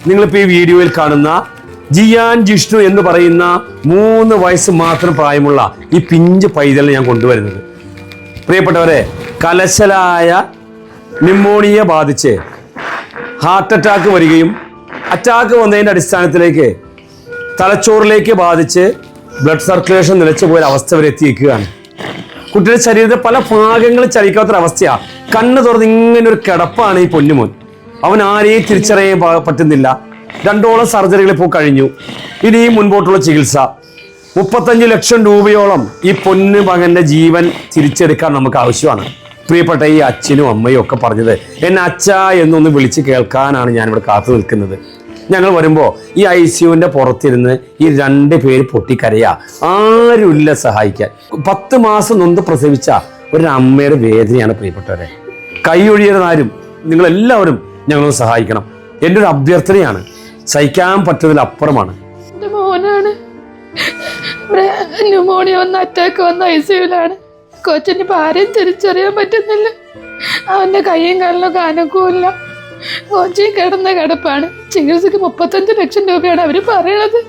നിങ്ങളിപ്പോൾ ഈ വീഡിയോയിൽ കാണുന്ന ജിയാൻ ജിഷ്ണു എന്ന് പറയുന്ന 3 വയസ്സ് മാത്രം പ്രായമുള്ള ഈ പിഞ്ച് പൈതലിനെ ഞാൻ കൊണ്ടുവരുന്നത്. പ്രിയപ്പെട്ടവരെ, കലശലായ ന്യൂമോണിയ ബാധിച്ച് ഹാർട്ട് അറ്റാക്ക് വരികയും അറ്റാക്ക് വന്നതിൻ്റെ അടിസ്ഥാനത്തിലേക്ക് തലച്ചോറിലേക്ക് ബാധിച്ച് ബ്ലഡ് സർക്കുലേഷൻ നിലച്ചു പോയ അവസ്ഥ വരെ എത്തിയിരിക്കുകയാണ്. കുട്ടിയുടെ ശരീരത്തെ പല ഭാഗങ്ങളും ചലിക്കാത്തൊരവസ്ഥയാണ്. കണ്ണ് തുറന്ന് ഇങ്ങനെ ഒരു കിടപ്പാണ് ഈ പൊന്നുമോൻ. അവൻ ആരെയും തിരിച്ചറിയാൻ പറ്റുന്നില്ല. 2ഓളം സർജറികൾ ഇപ്പോൾ കഴിഞ്ഞു. ഇനിയും മുൻപോട്ടുള്ള ചികിത്സ 35 ലക്ഷം രൂപയോളം ഈ പൊന്നു മകന്റെ ജീവൻ തിരിച്ചെടുക്കാൻ നമുക്ക് ആവശ്യമാണ്. പ്രിയപ്പെട്ട ഈ അച്ഛനും അമ്മയും ഒക്കെ പറഞ്ഞത് എന്നെ അച്ഛാ എന്നൊന്ന് വിളിച്ച് കേൾക്കാനാണ് ഞാനിവിടെ കാത്തു നിൽക്കുന്നത്. ഞങ്ങൾ വരുമ്പോൾ ഈ ICUവിൻ്റെ പുറത്തിരുന്ന് ഈ 2 പേര് പൊട്ടിക്കരയാ, ആരുമില്ല സഹായിക്കാൻ. 10 മാസം നൊന്ത് പ്രസവിച്ച ഒരു അമ്മയുടെ വേദനയാണ് പ്രിയപ്പെട്ടവരെ. കൈ ഒഴിയരുതാരും, നിങ്ങളെല്ലാവരും ഞങ്ങളൊന്ന് സഹായിക്കണം. എൻ്റെ ഒരു അഭ്യർത്ഥനയാണ്, സഹിക്കാൻ പറ്റുന്നതിലപ്പുറമാണ്. എൻ്റെ മോനാണ് ന്യൂമോണിയ വന്ന അറ്റാക്ക് വന്ന ICUവിലാണ്. കൊച്ചിനിപ്പോൾ ആരെയും തിരിച്ചറിയാൻ പറ്റുന്നില്ല. അവൻ്റെ കയ്യും കാലിനൊക്കെ അനക്കമില്ല. കൊച്ചിയും കിടന്ന കിടപ്പാണ്. ചികിത്സക്ക് 35 ലക്ഷം രൂപയാണ് അവർ പറയണത്.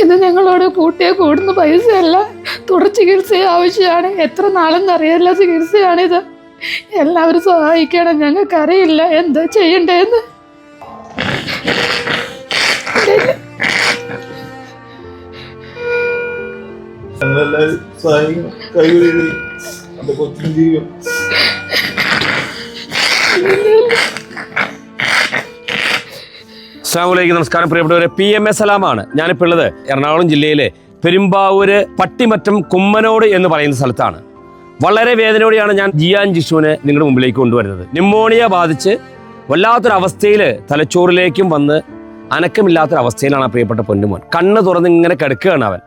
ഇത് ഞങ്ങളോട് കൂട്ടിയാൽ കൂടുന്ന പൈസയല്ല, തുടർ ചികിത്സ ആവശ്യമാണ്. എത്ര നാളെന്നറിയാനുള്ള ചികിത്സയാണിത്. എല്ലാവരും സഹായിക്കണം. ഞങ്ങൾക്കറിയില്ല എന്താ ചെയ്യണ്ടേന്ന്. അസ്സലാമു നമസ്കാരം പ്രിയപ്പെട്ടവരെ, PMA സലാമാണ്. ഞാനിപ്പോൾ ഉള്ളത് എറണാകുളം ജില്ലയിലെ പെരുമ്പാവൂര് പട്ടിമറ്റം കുമ്മനോട് എന്ന് പറയുന്ന സ്ഥലത്താണ്. വളരെ വേദനയോടെയാണ് ഞാൻ ജിയാൻ ജിഷ്ണുവിനെ നിങ്ങളുടെ മുമ്പിലേക്ക് കൊണ്ടുവരുന്നത്. ന്യൂമോണിയ ബാധിച്ച് വല്ലാത്തൊരവസ്ഥയിൽ തലച്ചോറിലേക്കും വന്ന് അനക്കമില്ലാത്തൊരവസ്ഥയിലാണ് ആ പ്രിയപ്പെട്ട പൊന്നുമോൻ. കണ്ണ് തുറന്ന് ഇങ്ങനെ കിടക്കുകയാണ്. അവൻ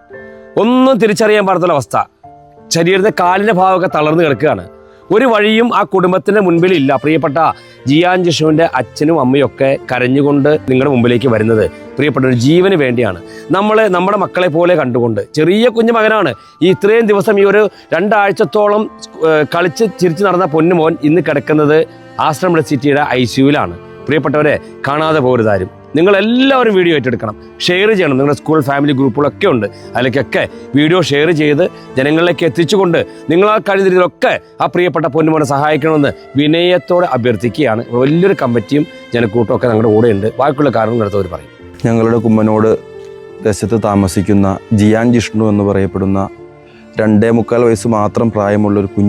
ഒന്നും തിരിച്ചറിയാൻ പാടത്തുള്ള അവസ്ഥ. ശരീരത്തെ കാലിൻ്റെ ഭാഗമൊക്കെ തളർന്ന് കിടക്കുകയാണ്. ഒരു വഴിയും ആ കുടുംബത്തിൻ്റെ മുൻപിലില്ല. പ്രിയപ്പെട്ട ജിയാൻ ജിഷ്ണുവിൻ്റെ അച്ഛനും അമ്മയും ഒക്കെ കരഞ്ഞുകൊണ്ട് നിങ്ങളുടെ മുമ്പിലേക്ക് വരുന്നത് പ്രിയപ്പെട്ട ഒരു ജീവന് വേണ്ടിയാണ്. നമ്മുടെ മക്കളെ പോലെ കണ്ടുകൊണ്ട്, ചെറിയ കുഞ്ഞു മകനാണ്. ഇത്രയും ദിവസം ഈ ഒരു 2 ആഴ്ചത്തോളം കളിച്ച് ചിരിച്ച് നടന്ന പൊന്നുമോൻ ഇന്ന് കിടക്കുന്നത് ആശ്രമ സിറ്റിയുടെ ICUവിലാണ്. പ്രിയപ്പെട്ടവരെ, കാണാതെ പോരുതാരും. നിങ്ങളെല്ലാവരും വീഡിയോ ഏറ്റെടുക്കണം, ഷെയർ ചെയ്യണം. നിങ്ങളുടെ സ്കൂൾ ഫാമിലി ഗ്രൂപ്പുകളൊക്കെ ഉണ്ട്, അതിലേക്കൊക്കെ വീഡിയോ ഷെയർ ചെയ്ത് ജനങ്ങളിലേക്ക് എത്തിച്ചുകൊണ്ട് നിങ്ങളാ കഴിയുന്ന രീതിയിലൊക്കെ ആ പ്രിയപ്പെട്ട പൊന്നുമോനെ സഹായിക്കണമെന്ന് വിനയത്തോടെ അഭ്യർത്ഥിക്കുകയാണ്. വലിയൊരു കമ്മിറ്റിയും ജനക്കൂട്ടവും ഒക്കെ ഞങ്ങളുടെ കൂടെ ഉണ്ട്. ബാക്കിയുള്ള കാരണങ്ങൾ എടുത്തവർ പറയും. ഞങ്ങളുടെ കുമ്മനോട് ദേശത്ത് താമസിക്കുന്ന ജിയാൻ ജിഷ്ണു എന്ന് പറയപ്പെടുന്ന 2.25 വയസ്സ് മാത്രം പ്രായമുള്ളൊരു